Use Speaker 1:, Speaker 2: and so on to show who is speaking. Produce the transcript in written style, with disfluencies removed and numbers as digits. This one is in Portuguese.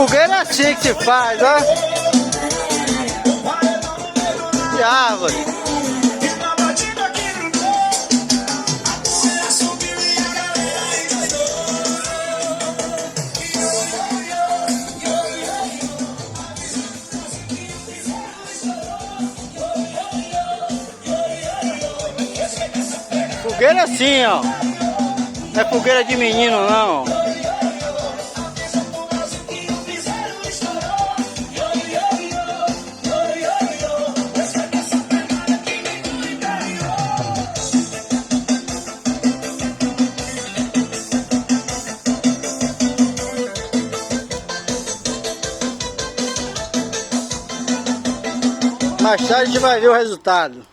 Speaker 1: Fogueira é assim que se faz, ó. De árvore. Fogueira é assim, ó. Não é fogueira de menino, não. Mais tarde a gente vai ver o resultado.